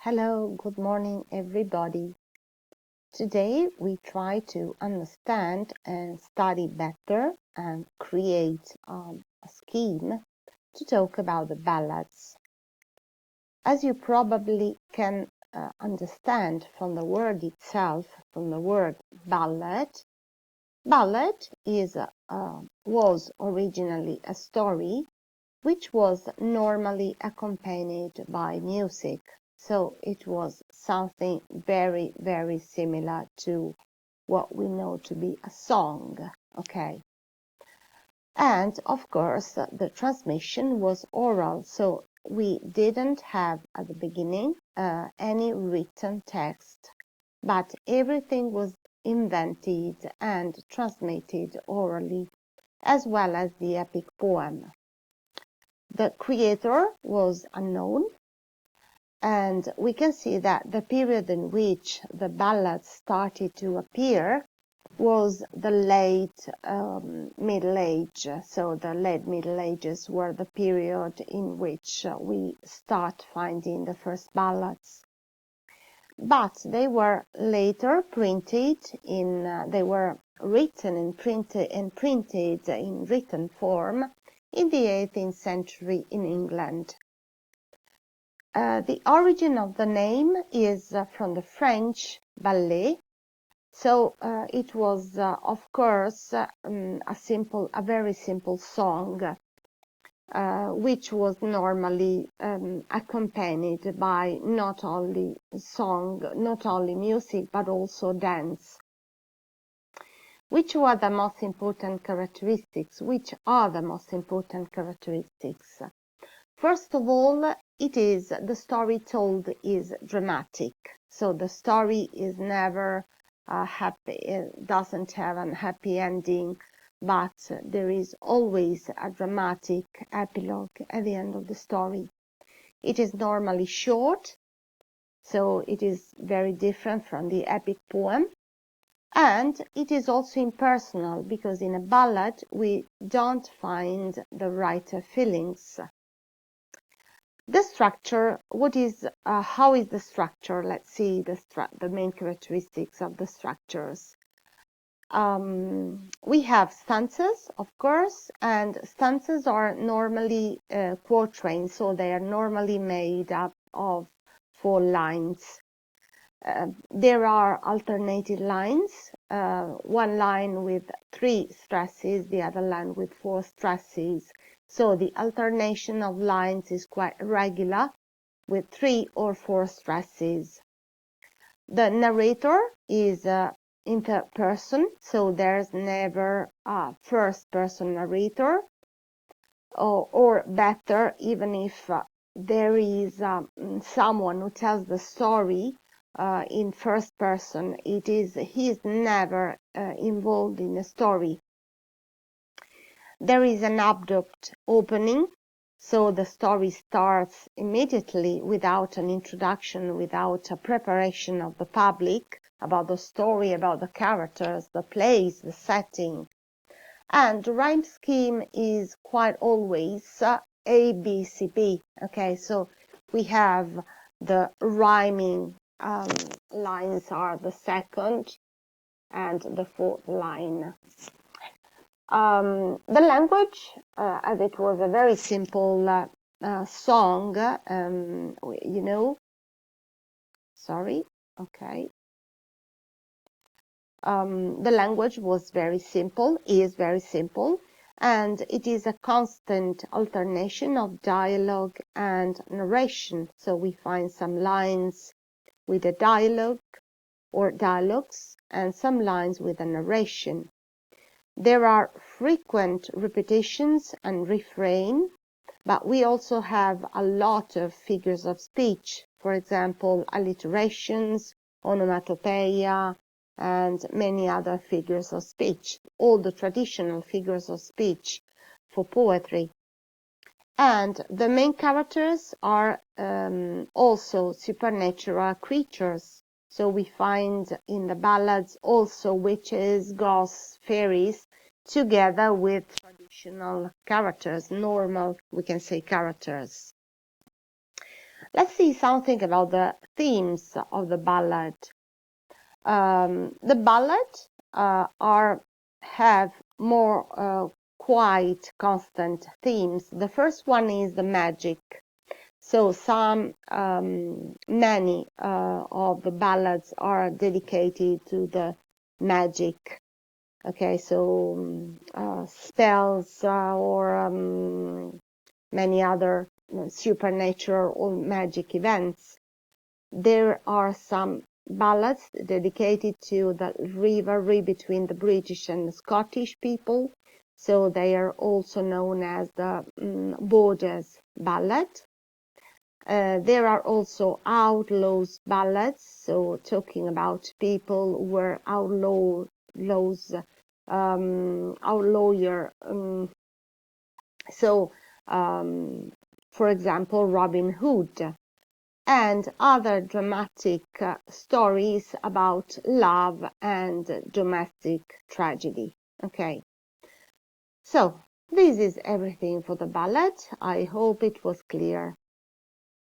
Hello, good morning, everybody. Today we try to understand and study better and create a scheme to talk about the ballads. As you probably can understand from the word itself, from the word ballad, ballad was originally a story which was normally accompanied by music. So it was something very, very similar to what we know to be a song, okay? And of course, the transmission was oral, so we didn't have at the beginning any written text, but everything was invented and transmitted orally, as well as the epic poem. The creator was unknown, and we can see that the period in which the ballads started to appear was the late Middle Age. So the late Middle Ages were the period in which we start finding the first ballads. But they were later printed they were written and printed in written form in the 18th century in England. The origin of the name is from the French ballet. So it was, of course, a very simple song, which was normally accompanied by not only music, but also dance. Which are the most important characteristics? First of all, the story told is dramatic. So the story is never happy, it doesn't have a happy ending, but there is always a dramatic epilogue at the end of the story. It is normally short, so it is very different from the epic poem. And it is also impersonal, because in a ballad we don't find the writer feelings. The structure, how is the structure? Let's see the main characteristics of the structures. We have stanzas, of course, and stanzas are normally quatrains, so they are normally made up of 4 lines. There are alternated lines, one line with 3 stresses, the other line with 4 stresses. So the alternation of lines is quite regular, with 3 or 4 stresses. The narrator is in third person, so there's never a first-person narrator, or better, even if there is someone who tells the story in first person, he is never involved in the story. There is an abrupt opening, so the story starts immediately without an introduction, without a preparation of the public about the story, about the characters, the place, the setting. And the rhyme scheme is quite always A, B, C, B. Okay, so we have the rhyming lines are the second and the 4th line. The language, as it was a very simple song, sorry, okay. The language was very simple, is very simple, and it is a constant alternation of dialogue and narration. So we find some lines with a dialogue or dialogues and some lines with a narration. There are frequent repetitions and refrain, but we also have a lot of figures of speech. For example, alliterations, onomatopoeia, and many other figures of speech, all the traditional figures of speech for poetry. And the main characters are also supernatural creatures. So we find in the ballads also witches, ghosts, fairies, together with traditional characters, normal, we can say, characters. Let's see something about the themes of the ballad. The ballads have more quite constant themes. The first one is the magic. So many of the ballads are dedicated to the magic. Okay, so spells or many other supernatural or magic events. There are some ballads dedicated to the rivalry between the British and the Scottish people. So they are also known as the Borders ballad. There are also outlaws ballads, so talking about people who were outlaws, outlawyer. So, for example, Robin Hood, and other dramatic stories about love and domestic tragedy. Okay, so this is everything for the ballad. I hope it was clear.